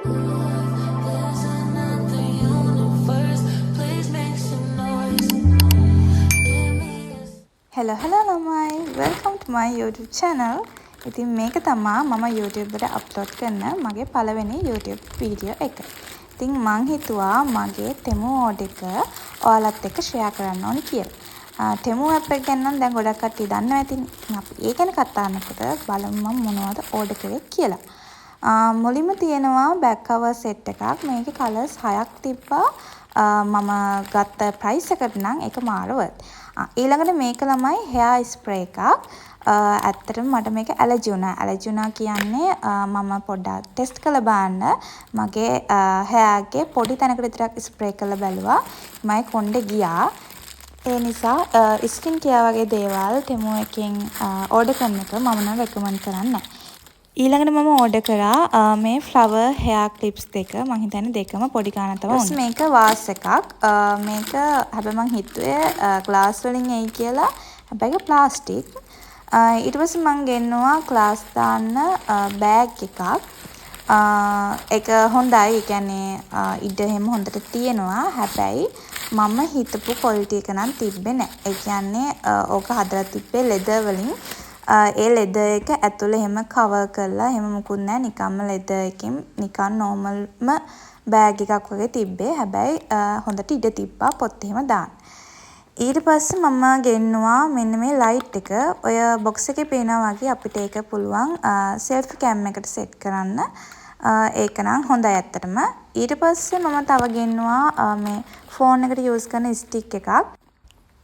There's another universe. Please make some noise. Give me hello ළමයි welcome to my YouTube channel. ඉතින් මේක තමයි මම YouTube එකට අප්ලෝඩ් කරන මගේ පළවෙනි YouTube වීඩියෝ එක. ඉතින් මං හිතුවා මගේ Temu order එක ඔයාලත් එක්ක share කරන්න ඕනි කියලා. Temu app එක ගැන නම් දැන් ගොඩක් කට්ටිය දන්නවා ඇතිනේ. අපි ඒ ගැන කතා කරනකොට බලමු මම මොනවද order කරේ කියලා. මුලින්ම තියෙනවා back cover set එකක්. මේකේ colours 6ක් තිබ්බා. මම ගත්ත price එකට නම් ඒක මාරවත්. ඊළඟට මේක ළමයි hair spray එකක්. ඇත්තටම මට මේක ඇලර්ජි වුණා. ඇලර්ජි වුණා කියන්නේ මම පොඩ්ඩක් ටෙස්ට් කරලා බලන්න මගේ hair එකේ පොඩි තැනකට විතරක් ස්ප්‍රේ කරලා බැලුවා. මගේ කොණ්ඩේ ගියා. ඒ නිසා ස්කින් කෙයාර් වගේ දේවල් Temu එකෙන් ඕඩර් කරන එක මම නම් රෙකමන්ඩ් කරන්නේ නැහැ. ඊළඟට මම ඕඩර් කරා මේ flower hair clips දෙක. මම හිතන්නේ දෙකම පොඩි ගානක් තමයි වුණේ. මේක වාස් එකක්. මේක හැබැයි මම හිතුවේ glass වලින් එයි කියලා. හැබැයි ප්ලාස්ටික්. ඊට පස්සේ මම ගෙන්නුවා glass දාන්න බෑග් එකක්. ඒක හොඳයි. ඒ කියන්නේ ඉඩ හැම හොඳට තියෙනවා. හැබැයි මම හිතපු quality එක නම් තිබ්බේ නැහැ. ඒ කියන්නේ ඕක හදලා තිබ්බේ leather වලින්. ඒ leather එක ඇතුලේ හැම cover කරලා හැම මුකුත් නැහැ. නිකම්ම leather එකකින් නිකන් normalම බෑග් එකක් වගේ තිබ්බේ. හැබැයි හොඳට ඉඩ තිබ්බා පොත් එහෙම දාන්න. ඊට පස්සේ මම ගෙන්නුවා මෙන්න මේ ලයිට් එක. ඔය බොක්ස් එකේ පේනවා වගේ අපිට ඒක පුළුවන් selfie cam එකට set කරන්න. ඒක නම් හොඳයි ඇත්තටම. ඊට පස්සේ මම තව ගෙන්නුවා මේ ෆෝන් එකට use කරන stick එකක්.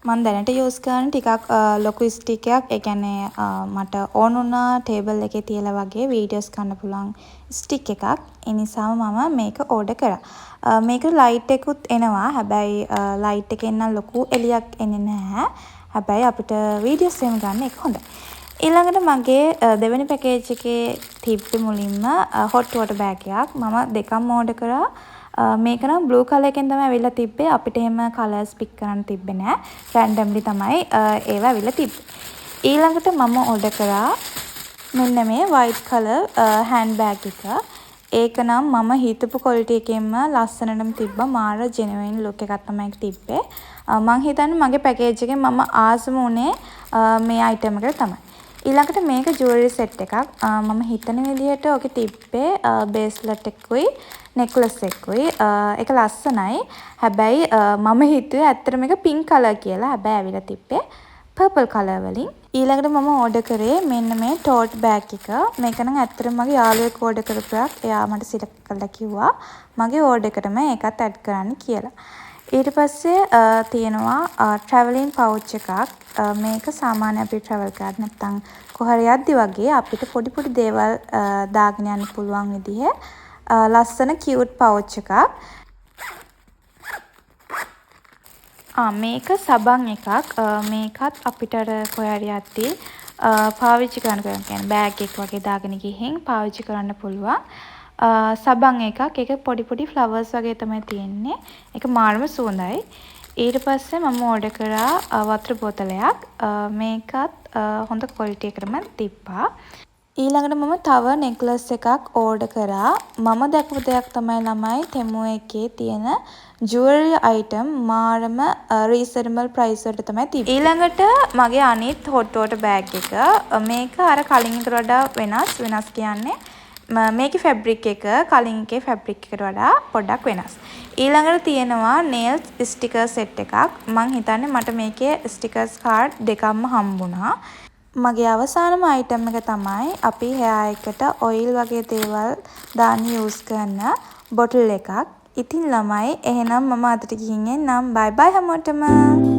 මම දැනට use කරන ටිකක් ලොකු ස්ටික් එකක්. ඒ කියන්නේ මට ඕන වුණා ටේබල් එකේ තියලා වගේ වීඩියෝස් ගන්න පුළුවන් ස්ටික් එකක්. ඒ නිසාම මම මේක ඕඩර් කරා. මේක ලයිට් එකකුත් එනවා. හැබැයි ලයිට් එකෙන් නම් ලොකු එළියක් එන්නේ නැහැ. හැබැයි අපිට වීඩියෝස් එහෙම ගන්න එක හොඳයි. ඊළඟට මගේ දෙවෙනි පැකේජ් එකේ තිබ්බ මුලින්ම hot water bag එකක්. මම දෙකම ඕඩර් කරා. මේක නම් blue color එකෙන් තමයි අවිල්ලා තිබ්බේ. අපිට එහෙම colors pick කරන්න තිබ්බේ නෑ. randomly තමයි ඒව අවිල්ලා තිබ්බේ. ඊළඟට මම order කරා මෙන්න මේ white color hand bag එක. ඒක නම් මම හිතපු quality එකෙන්ම ලස්සනටම තිබ්බා. මාර genuine look එකක් තමයි තිබ්බේ. මං හිතන්නේ මගේ package එකෙන් මම ආසම උනේ මේ item එකට තමයි. ඊළඟට මේක jewelry set එකක්. මම හිතන විදිහට ඔකේ තිබ්බේ bracelet එකකුයි necklace එකකුයි. ඒක ලස්සනයි. හැබැයි මම හිතුවේ ඇත්තට මේක pink color කියලා. හැබැයි ඇවිල්ලා තිබ්බේ purple color වලින්. ඊළඟට මම order කරේ මෙන්න මේ tote bag එක. මේක නම් ඇත්තටම මගේ යාළුවෙක් order කරපු එකක්. එයා මට select කරලා කිව්වා මගේ order එකටම ඒකත් add කරන්න කියලා. ඊට පස්සේ තියෙනවා traveling pouch එකක්. මේක සාමාන්‍ය අපි travel කරද්දී නැත්නම් කොහරි යද්දි වගේ අපිට පොඩි පොඩි දේවල් දාගෙන යන්න පුළුවන් විදිහ ලස්සන cute pouch එකක්. මේක සබන් එකක්. මේකත් අපිට කොහරි යද්දි පාවිච්චි කරන්න කියන්නේ බෑග් එක වගේ දාගෙන ගිහින් පාවිච්චි කරන්න පුළුවන්. සබන් එකක්. ඒක පොඩි පොඩි flowers වගේ තමයි තියෙන්නේ. ඒක මාළම සුවඳයි. ඊට පස්සේ මම ඕඩර් කරා වතුර බෝතලයක්. මේකත් හොඳ quality එකකටම තිබ්බා. ඊළඟට මම තව necklace එකක් ඕඩර් කරා. මම දැකපු දෙයක් තමයි ළමයි Temu එකේ තියෙන jewelry item මාරම reasonable price වලට තමයි තිබ්බේ. ඊළඟට මගේ අනිත් hot water bag එක. මේක අර කලින් එකට වඩා වෙනස් කියන්නේ මේකේ fabric එක කලින් එකේ fabric එකට වඩා පොඩ්ඩක් වෙනස්. ඊළඟට තියෙනවා nails sticker set එකක්. මං හිතන්නේ මට මේකේ stickers card දෙකක්ම හම්බුණා. මගේ අවසානම item එක තමයි අපි hair එකට oil වගේ දේවල් දාන්න use කරන bottle එකක්. ඉතින් ළමයි එහෙනම් මම අදට ගිහින් එන්නම්. bye bye හැමෝටම.